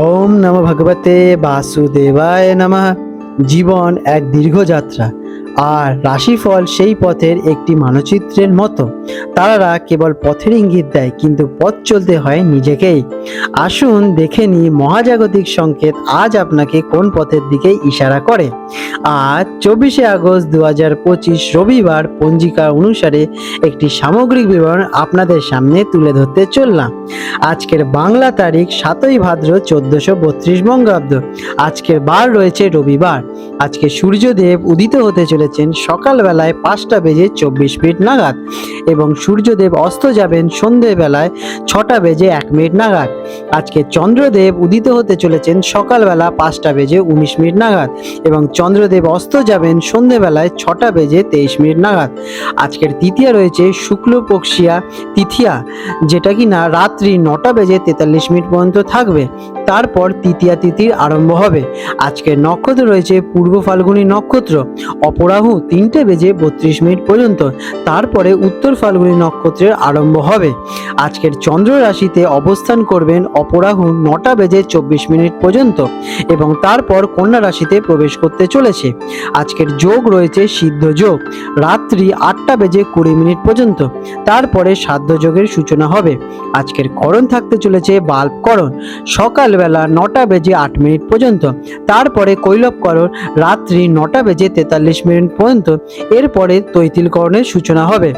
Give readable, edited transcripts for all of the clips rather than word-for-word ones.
ওম নমঃ ভগবতে বাসুদেবায় নমঃ। জীবন এক দীর্ঘ যাত্রা, আর রাশিফল সেই পথের একটি মানচিত্রের মতো। তারারা কেবল পথের ইঙ্গিত দেয়, কিন্তু পথ চলতে হয় নিজেকেই। আসুন দেখে নিই মহাজাগতিক সংকেত আজ আপনাকে কোন পথের দিকে ইশারা করে। আজ 24শে আগস্ট 2025 রবিবার পঞ্জিকা অনুসারে একটি সামগ্রিক বিবরণ আপনাদের সামনে তুলে ধরতে চললাম। আজকের বাংলা তারিখ 7ই ভাদ্র 1432 বঙ্গাব্দ। আজকের বার রয়েছে রবিবার। আজকে সূর্যদেব উদিত হতে চলেছেন সকালবেলায় 5টা বেজে 24 মিনিট নাগাদ, এবং সূর্যদেব অস্ত যাবেন সন্ধেবেলায় 6টা বেজে 1 মিনিট নাগাদ। আজকে চন্দ্রদেব উদিত হতে চলেছেন সকালবেলা 5টা বেজে 19 মিনিট নাগাদ, এবং চন্দ্রদেব অস্ত যাবেন সন্ধেবেলায় 6টা বেজে 23 মিনিট নাগাদ। আজকের তৃতীয়া রয়েছে শুক্লপক্ষিয়া তৃতীয়া, যেটা কিনা রাত্রি 9টা বেজে 43 মিনিট পর্যন্ত থাকবে। তারপর তৃতীয়া তিথির আরম্ভ হবে। আজকের নক্ষত্র রয়েছে পূর্ব ফাল্গুনী নক্ষত্র, অপরাহু 3টে বেজে 32 মিনিট পর্যন্ত। তারপরে উত্তর ফাল্গুনী নক্ষত্রের আরম্ভ হবে। আজকের চন্দ্র রাশিতে অবস্থান করবেন অপরাহু 9টা বেজে 24 মিনিট পর্যন্ত, এবং তারপর কন্যা রাশিতে প্রবেশ করতে চলেছে। আজকের যোগ রয়েছে সিদ্ধ যোগ, রাত্রি 8টা বেজে 20 মিনিট পর্যন্ত। তারপরে সাধ্য যোগের সূচনা হবে। আজকের করণ থাকতে চলেছে বাল্ব করণ, সকালবেলা 9টা বেজে 8 মিনিট পর্যন্ত। তারপরে কৈলবকরণ রাত্রি 9টা বেজে 43 মিনিট পর্যন্ত। এরপরে তৈতিলকরণের সূচনা হবে।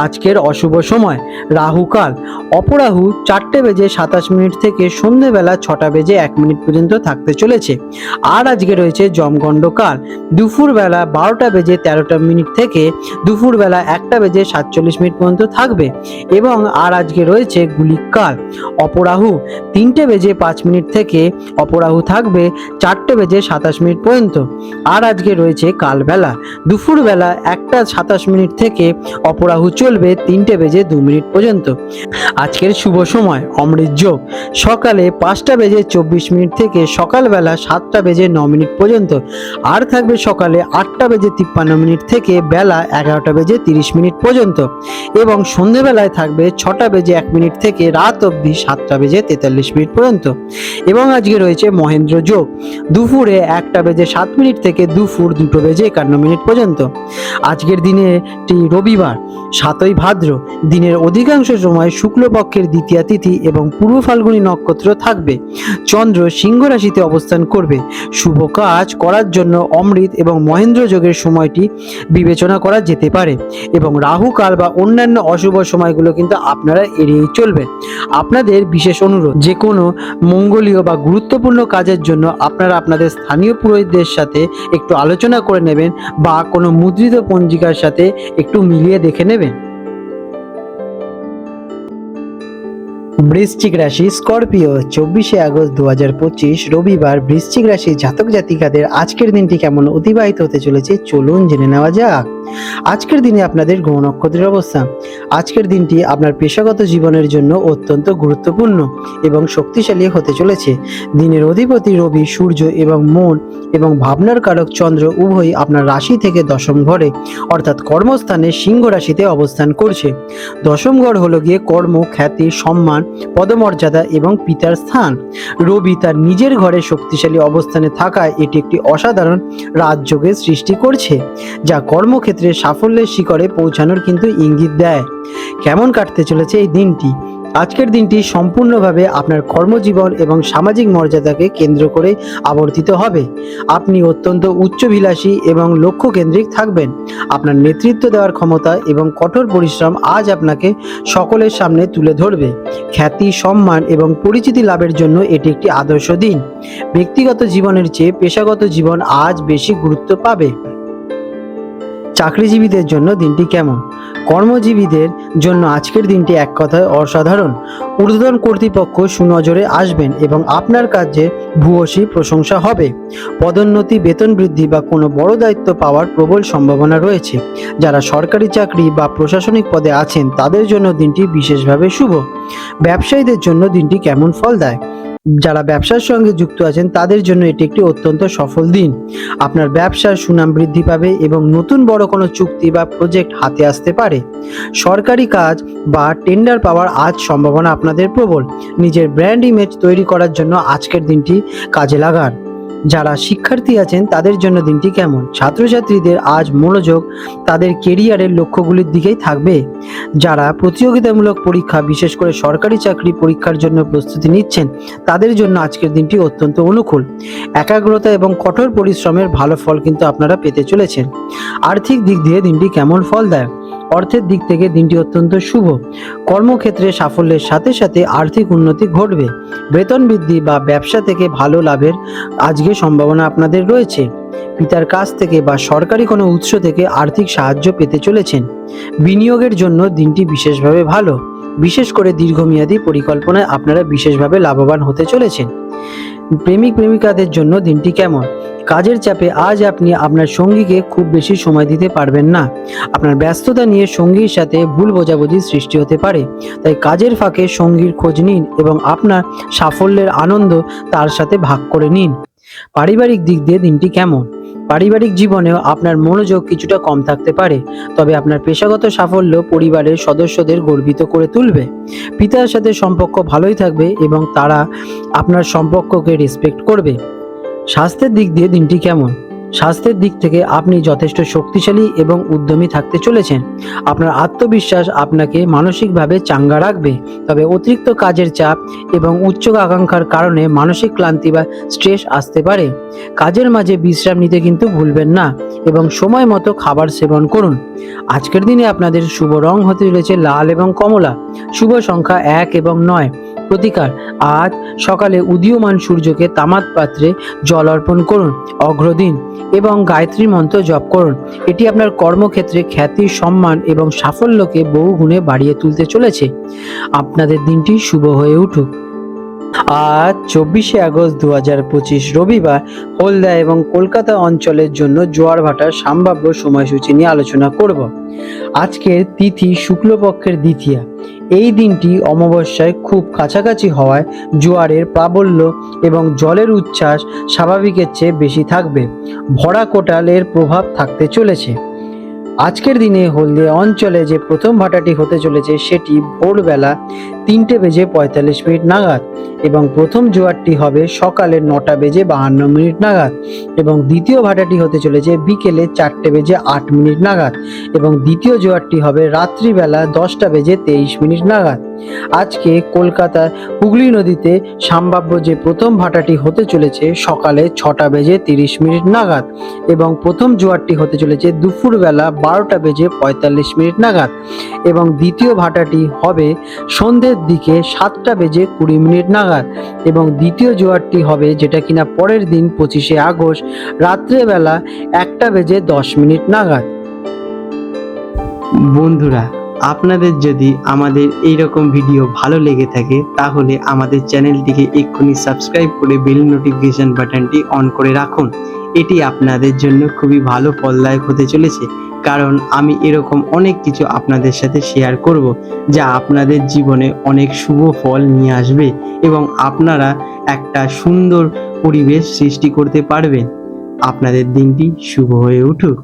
আজকের অশুভ সময় রাহুকাল, অপরাহু 4টে বেজে 27 মিনিট থেকে সন্ধ্যেবেলা 6টা বেজে 1 মিনিট পর্যন্ত থাকতে চলেছে। আর আজকে রয়েছে যমগণ্ডকাল, দুপুরবেলা 12টা বেজে 13 মিনিট থেকে দুপুরবেলা 1টা বেজে 47 মিনিট পর্যন্ত থাকবে। এবং আর আজকে রয়েছে গুলিকাল, অপরাহু 3টে বেজে 5 মিনিট থেকে অপরাহু থাকবে 4টে বেজে 27 মিনিট পর্যন্ত। আর আজকে রয়েছে কালবেলা, দুপুরবেলা 1টা 27 মিনিট থেকে অপরাহু চলবে 3টে বেজে 2 মিনিট পর্যন্ত। আজকের শুভ সময় অমৃত যোগ, সকালে 5টা বেজে 24 মিনিট থেকে সকালবেলা 7টা বেজে 9 মিনিট পর্যন্ত। আর থাকবে সকালে 8টা বেজে 53 মিনিট থেকে বেলা 11টা বেজে 30 মিনিট পর্যন্ত। এবং সন্ধেবেলায় থাকবে 6টা বেজে 1 মিনিট থেকে রাত অবধি 7টা বেজে 43 মিনিট পর্যন্ত। এবং আজকে রয়েছে মহেন্দ্র যোগ, দুপুরে 1টা বেজে 7 মিনিট থেকে দুপুর 2টো বেজে 51 মিনিট পর্যন্ত। আজকের দিনেটি রবিবার 7ই ভাদ্র। দিনের অধিকাংশ সময় শুক্লপক্ষের দ্বিতীয়া তিথি এবং পূর্ব ফাল্গুনী নক্ষত্র থাকবে। চন্দ্র সিংহ রাশিতে অবস্থান করবে। শুভ কাজ করার জন্য অমৃত এবং মহেন্দ্র যোগের সময়টি বিবেচনা করা যেতে পারে, এবং রাহু কাল বা অন্যান্য অশুভ সময়গুলো কিন্তু আপনারা এড়িয়েই চলবেন। আপনাদের বিশেষ অনুরোধ, যে কোনো মঙ্গলীয় বা গুরুত্বপূর্ণ কাজের জন্য আপনারা আপনাদের স্থানীয় পুরোহিতদের সাথে একটু আলোচনা করে নেবেন, বা কোনো মুদ্রিত পঞ্জিকার সাথে একটু মিলিয়ে দেখে নেবেন। বৃশ্চিক রাশি স্করপিও, 24শে আগস্ট 2025 রবিবার। বৃশ্চিক রাশি জাতক জাতিকাদের আজকের দিনটি কেমন অতিবাহিত হতে চলেছে চলুন জেনে নেওয়া যাক। আজকের দিনে আপনাদের গ্রহ নক্ষত্রের অবস্থান। আজকের দিনটি আপনার পেশাগত জীবনের জন্য অত্যন্ত গুরুত্বপূর্ণ এবং শক্তিশালী হতে চলেছে। দিনের অধিপতি রবি, সূর্য এবং মন এবং ভাবনার কারক চন্দ্র উভয়ই আপনার রাশি থেকে দশম ঘরে অর্থাৎ কর্মস্থানে সিংহ রাশিতে অবস্থান করছে। দশম ঘর হলো গিয়ে কর্ম, খ্যাতি, সম্মান, পদমর্যাদা এবং পিতার স্থান। রবি তার নিজের ঘরে শক্তিশালী অবস্থানে থাকায় এটি একটি অসাধারণ রাজযোগের সৃষ্টি করছে, যা কর্মক্ষেত্রে সাফল্যের শিখরে পৌঁছানোর কিন্তু ইঙ্গিত দেয়। কেমন কাটতে চলেছে এই দিনটি? আজকের দিনটি সম্পূর্ণভাবে আপনার কর্মজীবন এবং সামাজিক মর্যাদাকে কেন্দ্র করে আবর্তিত হবে। আপনি অত্যন্ত উচ্চভিলাষী এবং লক্ষ্য কেন্দ্রিক থাকবেন। আপনার নেতৃত্ব দেওয়ার ক্ষমতা এবং কঠোর পরিশ্রম আজ আপনাকে সকলের সামনে তুলে ধরবে। খ্যাতি, সম্মান এবং পরিচিতি লাভের জন্য এটি একটি আদর্শ দিন। ব্যক্তিগত জীবনের চেয়ে পেশাগত জীবন আজ বেশি গুরুত্ব পাবে। চাকরিজীবীদের জন্য দিনটি কেমন? কর্মজীবীদের জন্য আজকের দিনটি এক কথায় অসাধারণ। ঊর্ধ্বতন কর্তৃপক্ষ সুনজরে আসবেন এবং আপনার কাজে ভূয়সী প্রশংসা হবে। পদোন্নতি, বেতন বৃদ্ধি বা কোনো বড় দায়িত্ব পাওয়ার প্রবল সম্ভাবনা রয়েছে। যারা সরকারি চাকরি বা প্রশাসনিক পদে আছেন তাদের জন্য দিনটি বিশেষভাবে শুভ। ব্যবসায়ীদের জন্য দিনটি কেমন ফল দেয়? যারা ব্যবসার সঙ্গে যুক্ত আছেন তাদের জন্য এটি একটি অত্যন্ত সফল দিন। আপনার ব্যবসার সুনাম বৃদ্ধি পাবে এবং নতুন বড় কোনো চুক্তি বা প্রজেক্ট হাতে আসতে পারে। সরকারি কাজ বা টেন্ডার পাওয়ার আজ সম্ভাবনা আপনাদের প্রবল। নিজের ব্র্যান্ড ইমেজ তৈরি করার জন্য আজকের দিনটি কাজে লাগান। যারা শিক্ষার্থী আছেন তাদের জন্য দিনটি কেমন? ছাত্রছাত্রীদের আজ মনোযোগ তাদের কেরিয়ারের লক্ষ্যগুলির দিকেই থাকবে। যারা প্রতিযোগিতামূলক পরীক্ষা বিশেষ করে সরকারি চাকরি পরীক্ষার জন্য প্রস্তুতি নিচ্ছেন তাদের জন্য আজকের দিনটি অত্যন্ত অনুকূল। একাগ্রতা এবং কঠোর পরিশ্রমের ভালো ফল কিন্তু আপনারা পেতে চলেছেন। আর্থিক দিক দিয়ে দিনটি কেমন ফল দেয়? অর্থের দিক থেকে দিনটি অত্যন্ত শুভ। কর্মক্ষেত্রে সাফল্যের সাথে সাথে আর্থিক উন্নতি ঘটবে। বেতন বৃদ্ধি বা ব্যবসা থেকে ভালো লাভের আজকে সম্ভাবনা আপনাদের রয়েছে। পিতার কাছ থেকে বা সরকারি কোনো উৎস থেকে আর্থিক সাহায্য পেতে চলেছেন। বিনিয়োগের জন্য দিনটি বিশেষভাবে ভালো। বিশেষ করে দীর্ঘমেয়াদী পরিকল্পনায় আপনারা বিশেষভাবে লাভবান হতে চলেছেন। প্রেমিক প্রেমিকাদের জন্য দিনটি কেমন? কাজের চাপে আজ আপনি আপনার সঙ্গীকে খুব বেশি সময় দিতে পারবেন না। আপনার ব্যস্ততা নিয়ে সঙ্গীর সাথে ভুল বোঝাবুঝির সৃষ্টি হতে পারে। তাই কাজের ফাঁকে সঙ্গীর খোঁজ নিন এবং আপনার সাফল্যের আনন্দ তার সাথে ভাগ করে নিন। পারিবারিক দিক দিয়ে দিনটি কেমন? পারিবারিক জীবনেও আপনার মনোযোগ কিছুটা কম থাকতে পারে, তবে আপনার পেশাগত সাফল্য পরিবারের সদস্যদের গর্বিত করে তুলবে। পিতার সাথে সম্পর্ক ভালোই থাকবে এবং তারা আপনার সম্পর্ককে রেসপেক্ট করবে। স্বাস্থ্যের দিক দিয়ে দিনটি কেমন? স্বাস্থ্যের দিক থেকে আপনি যথেষ্ট শক্তিশালী এবং উদ্যমী থাকতে চলেছেন। আপনার আত্মবিশ্বাস আপনাকে মানসিকভাবে চাঙ্গা রাখবে, তবে অতিরিক্ত কাজের চাপ এবং উচ্চ আকাঙ্ক্ষার কারণে মানসিক ক্লান্তি বা স্ট্রেস আসতে পারে। কাজের মাঝে বিশ্রাম নিতে কিন্তু ভুলবেন না এবং সময় মতো খাবার সেবন করুন। আজকের দিনে আপনাদের শুভ রং হতে চলেছে লাল এবং কমলা। শুভ সংখ্যা 1 এবং 9। প্রতিকার: আজ সকালে উদীয়মান সূর্যকে তামাত পাত্রে জল অর্পণ করুন, অঘ্র দিন এবং গায়ত্রী মন্ত্র জপ করুন। এটি আপনার কর্মক্ষেত্রে খ্যাতি, সম্মান এবং সাফল্যকে বহু গুণে বাড়িয়ে তুলতে চলেছে। আপনাদের দিনটি শুভ হয়ে উঠুক। আজ 24শে আগস্ট 2025 রবিবার হলদা এবং কলকাতা অঞ্চলের জন্য জোয়ার ভাটার সম্ভাব্য সময়সূচি নিয়ে আলোচনা করব। আজকের তিথি শুক্লপক্ষের দ্বিতীয়া। এই দিনটি অমাবস্যায় খুব কাছাকাছি হওয়ায় জোয়ারের প্রাবল্য এবং জলের উচ্ছ্বাস স্বাভাবিকের চেয়ে বেশি থাকবে। ভরা কোটালের প্রভাব থাকতে চলেছে। আজকের দিনে হলদিয়া অঞ্চলে যে প্রথম ভাটাটি হতে চলেছে সেটি ভোরবেলা 3:45 নাগাদ এবং প্রথম জোয়ারটি হবে সকালে 9:52 নাগাদ এবং দ্বিতীয় ভাটাটি হতে চলেছে বিকেলে 4:08 নাগাদ এবং দ্বিতীয় জোয়ারটি হবে রাত্রিবেলা 10:23 নাগাদ। আজকে কলকাতার হুগলি নদীতে সম্ভাব্য যে প্রথম ভাটাটি হতে চলেছে সকালে 6:30 নাগাদ এবং প্রথম জোয়ারটি হতে চলেছে দুপুরবেলা 12:45 নাগাদ এবং দ্বিতীয় ভাটাটি হবে সন্ধ্যের দিকে 7:20 নাগাদ এবং দ্বিতীয় জোয়ারটি হবে যেটা কিনা পরের দিন 25শে আগস্ট রাত্রেবেলা 1:10 নাগাদ। বন্ধুরা, আপনাদের যদি আমাদের এই রকম ভিডিও ভালো লেগে থাকে তাহলে আমাদের চ্যানেলটিকে এক্ষুনি সাবস্ক্রাইব করে বেল নোটিফিকেশন বাটনটি অন করে রাখুন। এটি আপনাদের জন্য খুবই ভালো ফলদায়ক হতে চলেছে, কারণ আমি এরকম অনেক কিছু আপনাদের সাথে শেয়ার করব যা আপনাদের জীবনে অনেক শুভ ফল নিয়ে আসবে এবং আপনারা একটা সুন্দর পরিবেশ সৃষ্টি করতে পারবেন। আপনাদের দিনটি শুভ হয়ে উঠুক।